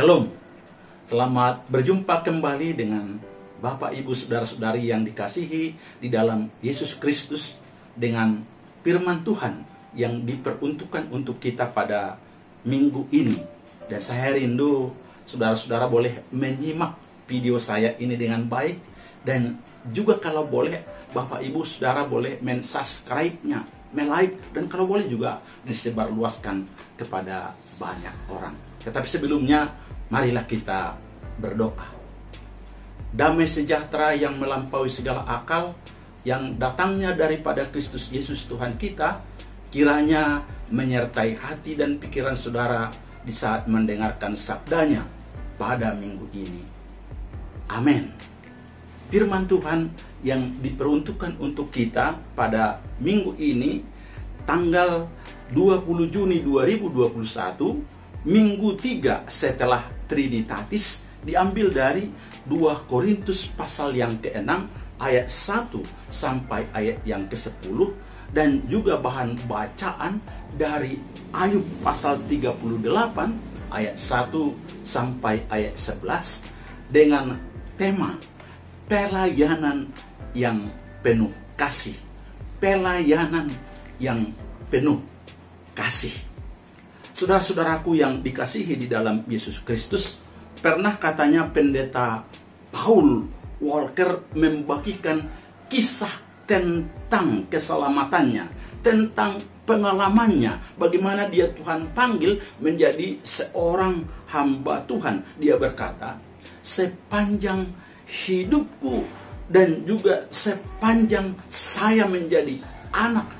Shalom, selamat berjumpa kembali dengan Bapak Ibu Saudara-saudari yang dikasihi di dalam Yesus Kristus, dengan firman Tuhan yang diperuntukkan untuk kita pada minggu ini. Dan saya rindu saudara-saudara boleh menyimak video saya ini dengan baik, dan juga kalau boleh Bapak Ibu Saudara boleh men-subscribe-nya, men-like, dan kalau boleh juga disebarluaskan kepada banyak orang. Tetapi sebelumnya, marilah kita berdoa. Damai sejahtera yang melampaui segala akal, yang datangnya daripada Kristus Yesus Tuhan kita, kiranya menyertai hati dan pikiran saudara di saat mendengarkan sabdanya pada minggu ini. Amin. Firman Tuhan yang diperuntukkan untuk kita pada minggu ini, tanggal 20 Juni 2021, Minggu 3 setelah Trinitatis, diambil dari 2 Korintus pasal yang ke-6 ayat 1 sampai ayat yang ke-10, dan juga bahan bacaan dari Ayub pasal 38 ayat 1 sampai ayat 11 dengan tema pelayanan yang penuh kasih. Pelayanan yang penuh kasih. Saudara-saudaraku yang dikasihi di dalam Yesus Kristus, pernah katanya pendeta Paul Walker membagikan kisah tentang keselamatannya, tentang pengalamannya, bagaimana dia Tuhan panggil menjadi seorang hamba Tuhan. Dia berkata, sepanjang hidupku dan juga sepanjang saya menjadi anak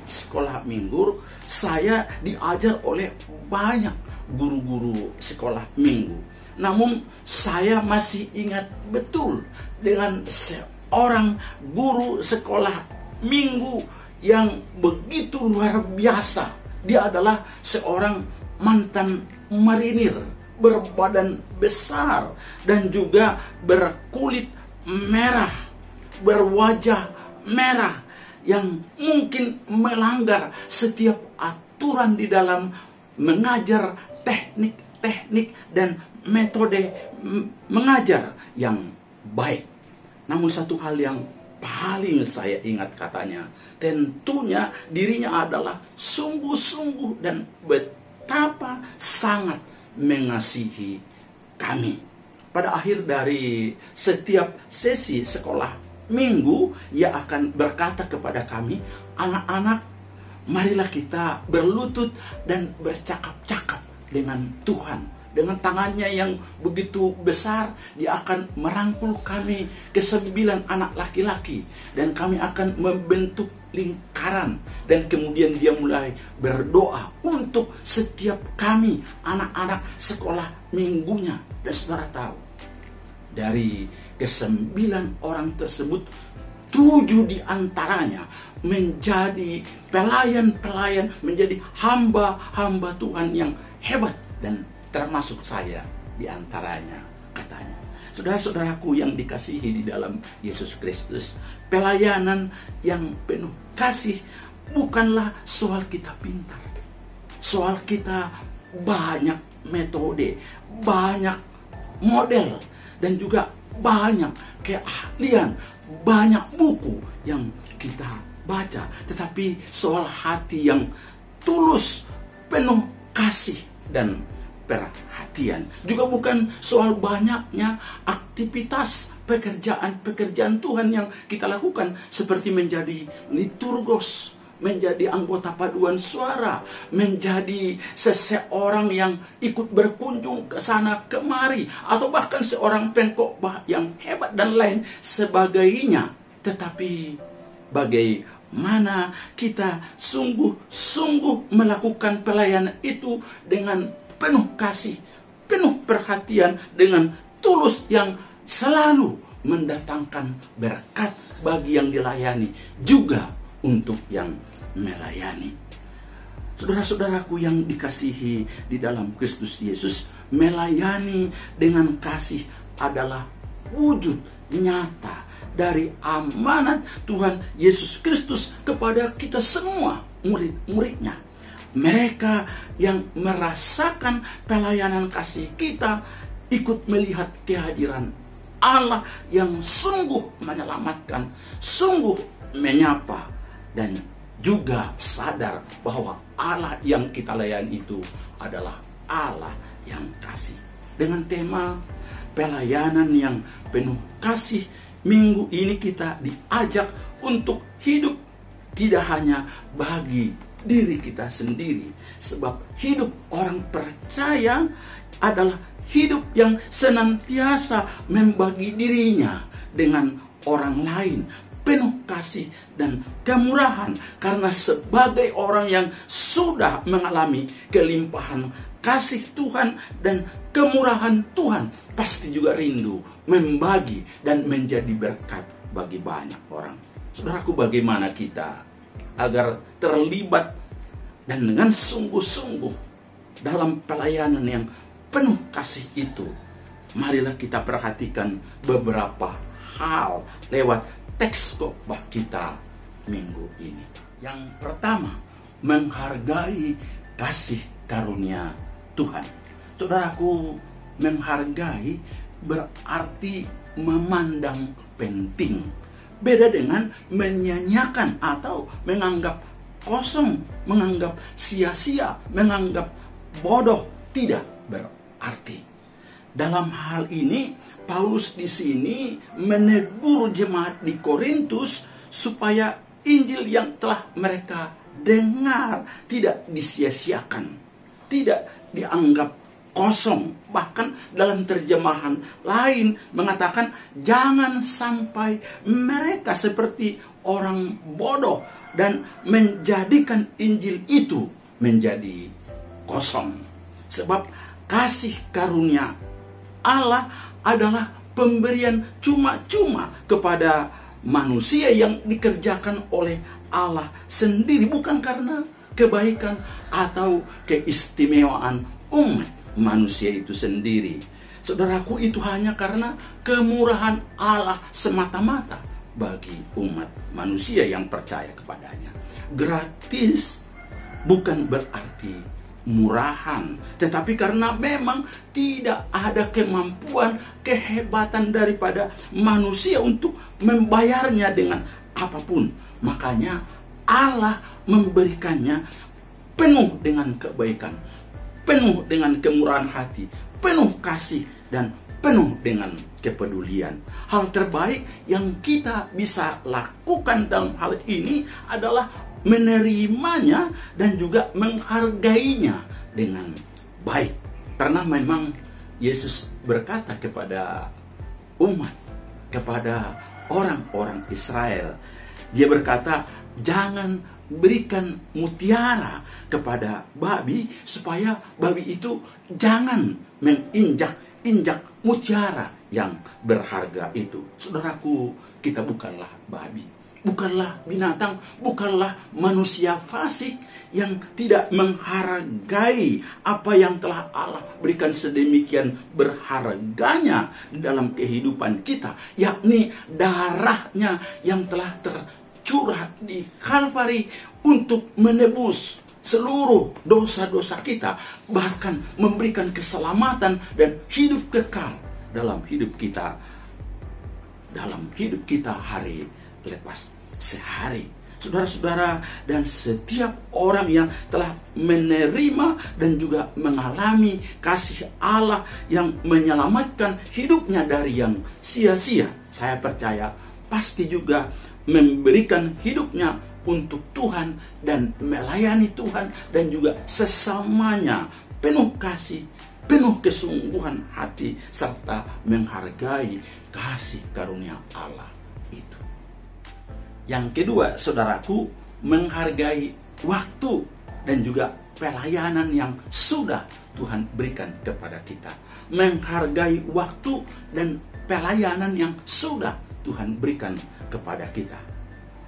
sekolah minggu, saya diajar oleh banyak guru-guru sekolah minggu. Namun saya masih ingat betul dengan seorang guru sekolah minggu yang begitu luar biasa. Dia adalah seorang mantan marinir, berbadan besar dan juga berkulit merah, berwajah merah, yang mungkin melanggar setiap aturan di dalam mengajar, teknik-teknik dan metode mengajar yang baik. Namun satu hal yang paling saya ingat katanya, tentunya dirinya adalah sungguh-sungguh dan betapa sangat mengasihi kami. Pada akhir dari setiap sesi sekolah minggu, ia akan berkata kepada kami, anak-anak, marilah kita berlutut dan bercakap-cakap dengan Tuhan. Dengan tangannya yang begitu besar, dia akan merangkul kami ke-9 anak laki-laki, dan kami akan membentuk lingkaran, dan kemudian dia mulai berdoa untuk setiap kami anak-anak sekolah minggunya. Dan saudara tahu, dari ke-9 orang tersebut, 7 diantaranya menjadi pelayan-pelayan, menjadi hamba-hamba Tuhan yang hebat, dan termasuk saya diantaranya katanya. Saudara-saudaraku yang dikasihi di dalam Yesus Kristus, pelayanan yang penuh kasih bukanlah soal kita pintar, soal kita banyak metode, banyak model, dan juga banyak keahlian, banyak buku yang kita baca. Tetapi soal hati yang tulus, penuh kasih dan perhatian. Juga bukan soal banyaknya aktivitas pekerjaan Tuhan yang kita lakukan, seperti menjadi liturgos, menjadi anggota paduan suara, menjadi seseorang yang ikut berkunjung ke sana kemari, atau bahkan seorang pengkhotbah yang hebat dan lain sebagainya. Tetapi bagaimana kita sungguh-sungguh melakukan pelayanan itu dengan penuh kasih, penuh perhatian, dengan tulus yang selalu mendatangkan berkat bagi yang dilayani, juga untuk yang melayani. Saudara-saudaraku yang dikasihi di dalam Kristus Yesus, melayani dengan kasih adalah wujud nyata dari amanat Tuhan Yesus Kristus kepada kita semua murid-muridnya. Mereka yang merasakan pelayanan kasih kita ikut melihat kehadiran Allah yang sungguh menyelamatkan, sungguh menyapa, dan juga sadar bahwa Allah yang kita layani itu adalah Allah yang kasih. Dengan tema pelayanan yang penuh kasih, minggu ini kita diajak untuk hidup tidak hanya bagi diri kita sendiri, sebab hidup orang percaya adalah hidup yang senantiasa membagi dirinya dengan orang lain, penuh kasih dan kemurahan, karena sebagai orang yang sudah mengalami kelimpahan kasih Tuhan dan kemurahan Tuhan, pasti juga rindu membagi dan menjadi berkat bagi banyak orang. Saudaraku, bagaimana kita agar terlibat dan dengan sungguh-sungguh dalam pelayanan yang penuh kasih itu? Marilah kita perhatikan beberapa hal lewat teks khotbah kita minggu ini. Yang pertama, menghargai kasih karunia Tuhan. Saudaraku, menghargai berarti memandang penting. Beda dengan menyanyiakan atau menganggap kosong, menganggap sia-sia, menganggap bodoh. Tidak berarti. Dalam hal ini, Paulus di sini menegur jemaat di Korintus supaya Injil yang telah mereka dengar tidak disia-siakan, tidak dianggap kosong. Bahkan dalam terjemahan lain mengatakan jangan sampai mereka seperti orang bodoh dan menjadikan Injil itu menjadi kosong. Sebab kasih karunia Allah adalah pemberian cuma-cuma kepada manusia yang dikerjakan oleh Allah sendiri, bukan karena kebaikan atau keistimewaan umat manusia itu sendiri. Saudaraku, itu hanya karena kemurahan Allah semata-mata bagi umat manusia yang percaya kepadanya. Gratis bukan berarti murahan, tetapi karena memang tidak ada kemampuan, kehebatan daripada manusia untuk membayarnya dengan apapun, makanya Allah memberikannya penuh dengan kebaikan, penuh dengan kemurahan hati, penuh kasih, dan penuh dengan kepedulian. Hal terbaik yang kita bisa lakukan dalam hal ini adalah menerimanya dan juga menghargainya dengan baik. Karena memang Yesus berkata kepada umat, kepada orang-orang Israel, dia berkata, jangan berikan mutiara kepada babi supaya babi itu jangan menginjak-injak mutiara yang berharga itu. Saudaraku, kita bukanlah babi, bukanlah binatang, bukanlah manusia fasik yang tidak menghargai apa yang telah Allah berikan sedemikian berharganya dalam kehidupan kita, yakni darahnya yang telah tercurah di Kalvari untuk menebus seluruh dosa-dosa kita, bahkan memberikan keselamatan dan hidup kekal dalam hidup kita, hari lepas sehari. Saudara-saudara, dan setiap orang yang telah menerima dan juga mengalami kasih Allah yang menyelamatkan hidupnya dari yang sia-sia, saya percaya pasti juga memberikan hidupnya untuk Tuhan dan melayani Tuhan dan juga sesamanya, penuh kasih, penuh kesungguhan hati, serta menghargai kasih karunia Allah itu. Yang kedua, saudaraku, menghargai waktu dan juga pelayanan yang sudah Tuhan berikan kepada kita. Menghargai waktu dan pelayanan yang sudah Tuhan berikan kepada kita.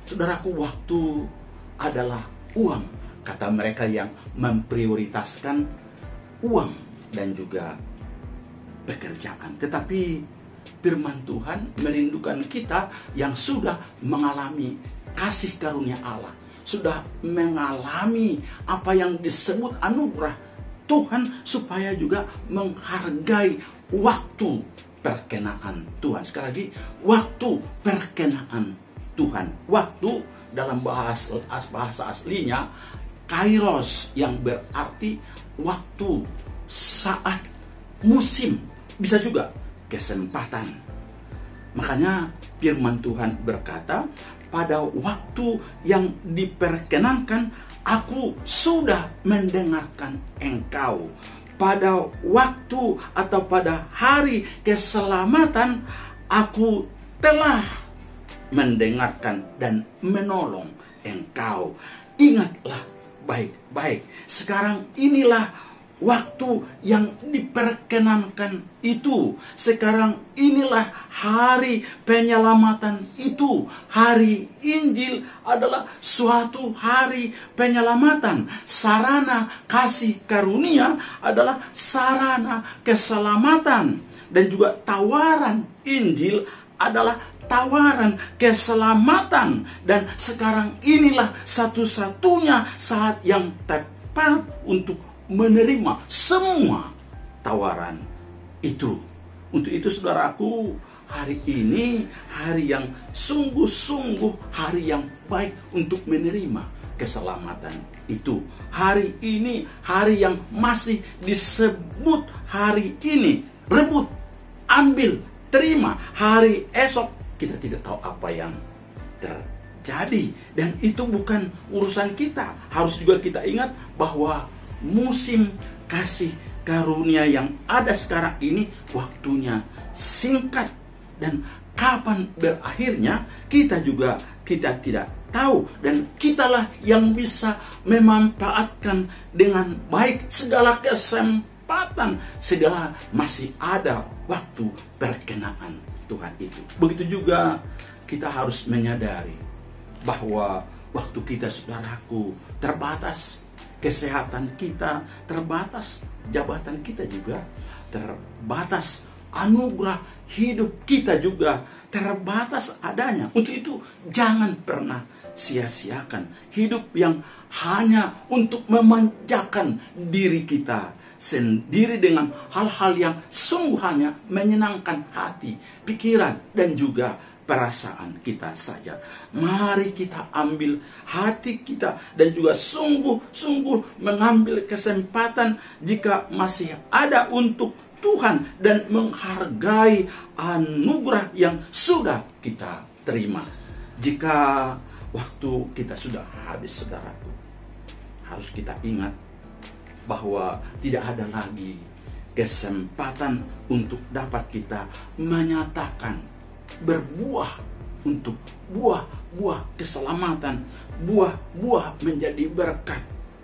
Saudaraku, waktu adalah uang, kata mereka yang memprioritaskan uang dan juga pekerjaan. Tetapi firman Tuhan merindukan kita yang sudah mengalami kasih karunia Allah, sudah mengalami apa yang disebut anugerah Tuhan, supaya juga menghargai waktu perkenaan Tuhan. Sekali lagi, waktu perkenaan Tuhan. Waktu dalam bahasa aslinya kairos, yang berarti waktu, saat, musim, bisa juga kesempatan. Makanya firman Tuhan berkata, pada waktu yang diperkenankan aku sudah mendengarkan engkau. Pada waktu atau pada hari keselamatan aku telah mendengarkan dan menolong engkau. Ingatlah baik-baik. Sekarang inilah waktu yang diperkenankan itu. Sekarang inilah hari penyelamatan itu. Hari Injil adalah suatu hari penyelamatan. Sarana kasih karunia adalah sarana keselamatan. Dan juga tawaran Injil adalah tawaran keselamatan. Dan sekarang inilah satu-satunya saat yang tepat untuk menerima semua tawaran itu. Untuk itu saudaraku, hari ini hari yang sungguh-sungguh hari yang baik untuk menerima keselamatan itu. Hari ini hari yang masih disebut hari ini. Rebut, ambil, terima. Hari esok kita tidak tahu apa yang terjadi. Dan itu bukan urusan kita. Harus juga kita ingat bahwa musim kasih karunia yang ada sekarang ini waktunya singkat, dan kapan berakhirnya kita tidak tahu. Dan kitalah yang bisa memanfaatkan dengan baik segala kesempatan, segala masih ada waktu perkenaan Tuhan itu. Begitu juga kita harus menyadari bahwa waktu kita, saudaraku, terbatas. Kesehatan kita terbatas, jabatan kita juga terbatas, anugerah hidup kita juga terbatas adanya. Untuk itu jangan pernah sia-siakan hidup yang hanya untuk memanjakan diri kita sendiri dengan hal-hal yang sungguh hanya menyenangkan hati, pikiran, dan juga perasaan kita saja. Mari kita ambil hati kita dan juga sungguh-sungguh mengambil kesempatan jika masih ada untuk Tuhan dan menghargai anugerah yang sudah kita terima. Jika waktu kita sudah habis, saudaraku, harus kita ingat bahwa tidak ada lagi kesempatan untuk dapat kita menyatakan berbuah untuk buah-buah keselamatan, buah-buah menjadi berkat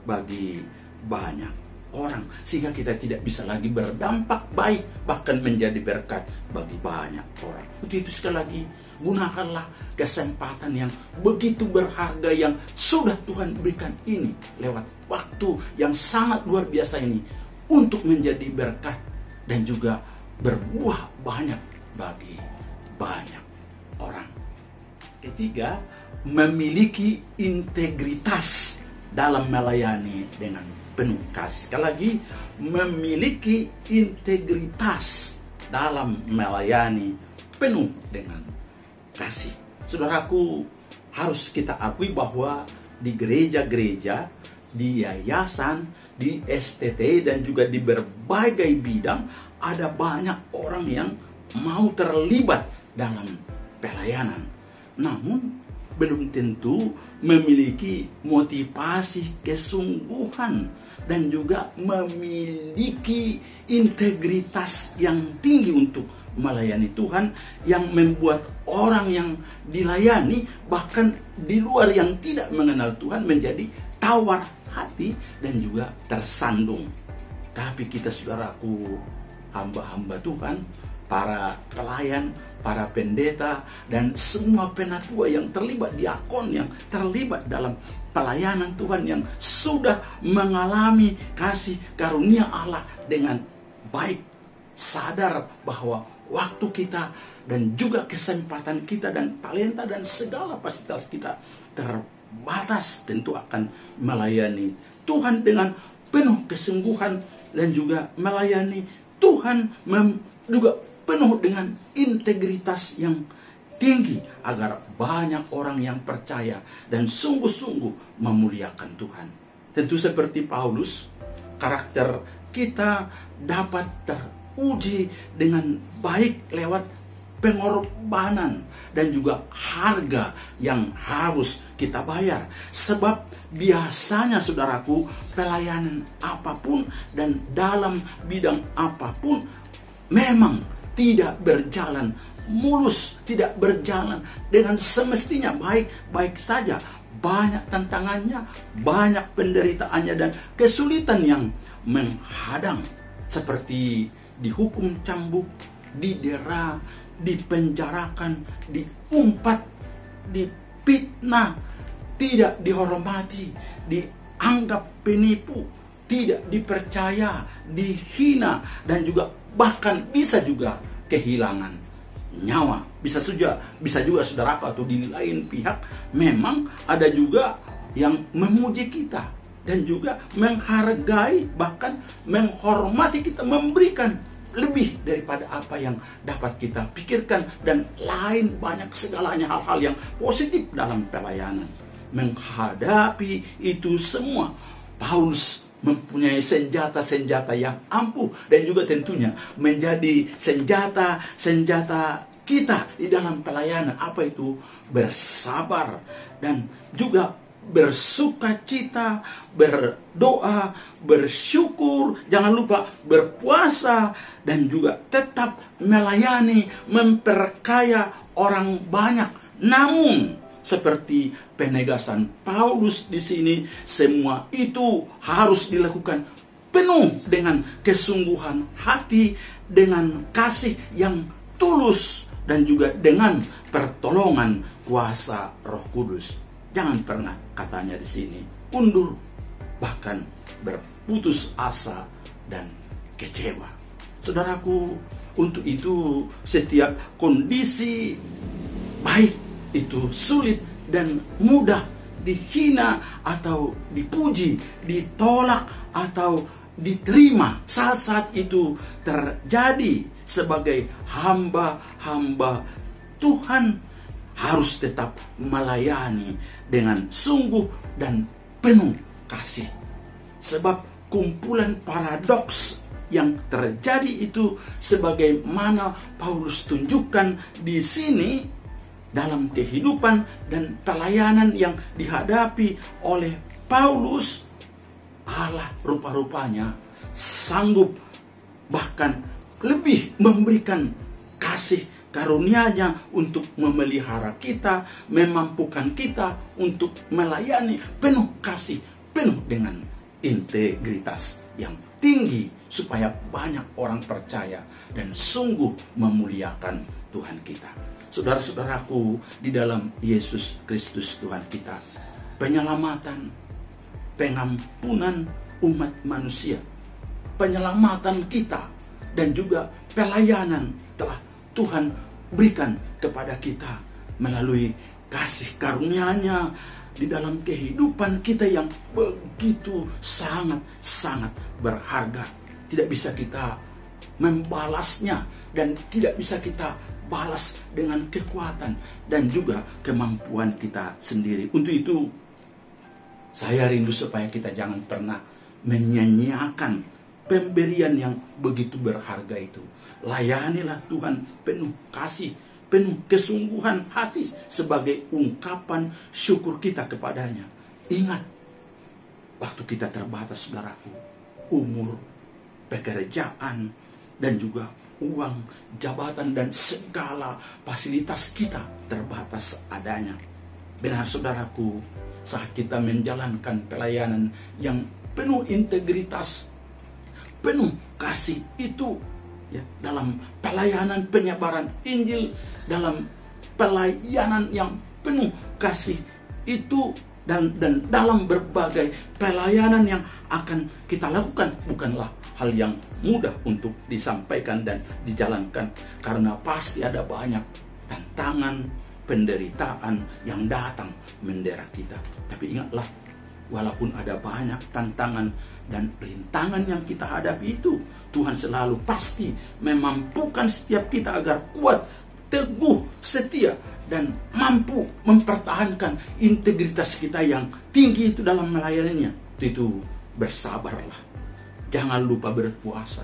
bagi banyak orang, sehingga kita tidak bisa lagi berdampak baik, bahkan menjadi berkat bagi banyak orang. Untuk itu sekali lagi, gunakanlah kesempatan yang begitu berharga yang sudah Tuhan berikan ini lewat waktu yang sangat luar biasa ini untuk menjadi berkat dan juga berbuah banyak bagi banyak orang. Ketiga, memiliki integritas dalam melayani dengan penuh kasih. Sekali lagi, memiliki integritas dalam melayani penuh dengan kasih. Saudaraku, harus kita akui bahwa di gereja-gereja, di yayasan, di STT, dan juga di berbagai bidang ada banyak orang yang mau terlibat dalam pelayanan, namun belum tentu memiliki motivasi kesungguhan dan juga memiliki integritas yang tinggi untuk melayani Tuhan, yang membuat orang yang dilayani bahkan di luar yang tidak mengenal Tuhan menjadi tawar hati dan juga tersandung. Tapi kita, saudaraku, hamba-hamba Tuhan, para pelayan, para pendeta, dan semua penatua yang terlibat, diakon yang terlibat dalam pelayanan Tuhan, yang sudah mengalami kasih karunia Allah dengan baik, sadar bahwa waktu kita dan juga kesempatan kita dan talenta dan segala fasilitas kita batas tentu akan melayani Tuhan dengan penuh kesungguhan, dan juga melayani Tuhan juga penuh dengan integritas yang tinggi, agar banyak orang yang percaya dan sungguh-sungguh memuliakan Tuhan. Tentu seperti Paulus, karakter kita dapat teruji dengan baik lewat pengorbanan dan juga harga yang harus kita bayar. Sebab biasanya saudaraku, pelayanan apapun dan dalam bidang apapun memang tidak berjalan mulus, tidak berjalan dengan semestinya baik-baik saja. Banyak tantangannya, banyak penderitaannya dan kesulitan yang menghadang, seperti dihukum cambuk, didera, dipenjarakan, diumpat, dipitnah, tidak dihormati, dianggap penipu, tidak dipercaya, dihina, dan juga bahkan bisa juga kehilangan nyawa. Bisa juga saudaraku, atau di lain pihak memang ada juga yang memuji kita dan juga menghargai, bahkan menghormati kita, memberikan lebih daripada apa yang dapat kita pikirkan, dan lain banyak segalanya hal-hal yang positif dalam pelayanan. Menghadapi itu semua, Paulus mempunyai senjata-senjata yang ampuh, dan juga tentunya menjadi senjata-senjata kita di dalam pelayanan. Apa itu? Bersabar dan juga bersukacita, berdoa, bersyukur, jangan lupa berpuasa, dan juga tetap melayani, memperkaya orang banyak. Namun seperti penegasan Paulus di sini, semua itu harus dilakukan penuh dengan kesungguhan hati, dengan kasih yang tulus, dan juga dengan pertolongan kuasa Roh Kudus. Jangan pernah, katanya di sini, undur, bahkan berputus asa dan kecewa. Saudaraku, untuk itu setiap kondisi, baik itu sulit dan mudah, dihina atau dipuji, ditolak atau diterima, saat-saat itu terjadi sebagai hamba-hamba Tuhan, harus tetap melayani dengan sungguh dan penuh kasih. Sebab kumpulan paradoks yang terjadi itu, sebagaimana Paulus tunjukkan di sini, dalam kehidupan dan pelayanan yang dihadapi oleh Paulus, Allah rupa-rupanya sanggup bahkan lebih memberikan kasih karunia-Nya untuk memelihara kita, memampukan kita untuk melayani penuh kasih, penuh dengan integritas yang tinggi, supaya banyak orang percaya dan sungguh memuliakan Tuhan kita. Saudara-saudaraku, di dalam Yesus Kristus Tuhan kita, penyelamatan, pengampunan umat manusia, penyelamatan kita, dan juga pelayanan telah Tuhan berikan kepada kita melalui kasih karunia-Nya di dalam kehidupan kita yang begitu sangat-sangat berharga. Tidak bisa kita membalasnya, dan tidak bisa kita balas dengan kekuatan dan juga kemampuan kita sendiri. Untuk itu, saya rindu supaya kita jangan pernah menyia-nyiakan pemberian yang begitu berharga itu. Layanilah Tuhan penuh kasih, penuh kesungguhan hati, sebagai ungkapan syukur kita kepadanya. Ingat, waktu kita terbatas, saudaraku, umur, pekerjaan, dan juga uang, jabatan, dan segala fasilitas kita terbatas adanya. Benar, saudaraku, saat kita menjalankan pelayanan yang penuh integritas, penuh kasih itu, ya, dalam pelayanan penyebaran Injil, dalam pelayanan yang penuh kasih itu, dan dalam berbagai pelayanan yang akan kita lakukan, bukanlah hal yang mudah untuk disampaikan dan dijalankan, karena pasti ada banyak tantangan, penderitaan yang datang mendera kita. Tapi ingatlah, walaupun ada banyak tantangan dan rintangan yang kita hadapi itu, Tuhan selalu pasti memampukan setiap kita agar kuat, teguh, setia, dan mampu mempertahankan integritas kita yang tinggi itu dalam melayaninya. Itu bersabarlah. Jangan lupa berpuasa.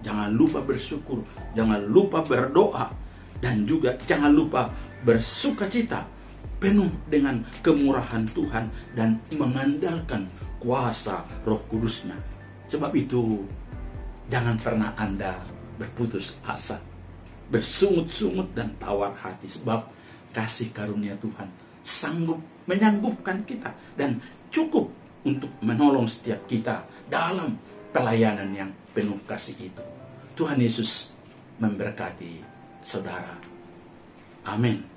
Jangan lupa bersyukur. Jangan lupa berdoa. Dan juga jangan lupa bersukacita penuh dengan kemurahan Tuhan dan mengandalkan kuasa Roh Kudus-Nya. Sebab itu, jangan pernah Anda berputus asa, bersungut-sungut dan tawar hati, sebab kasih karunia Tuhan sanggup menyanggupkan kita dan cukup untuk menolong setiap kita dalam pelayanan yang penuh kasih itu. Tuhan Yesus memberkati saudara. Amin.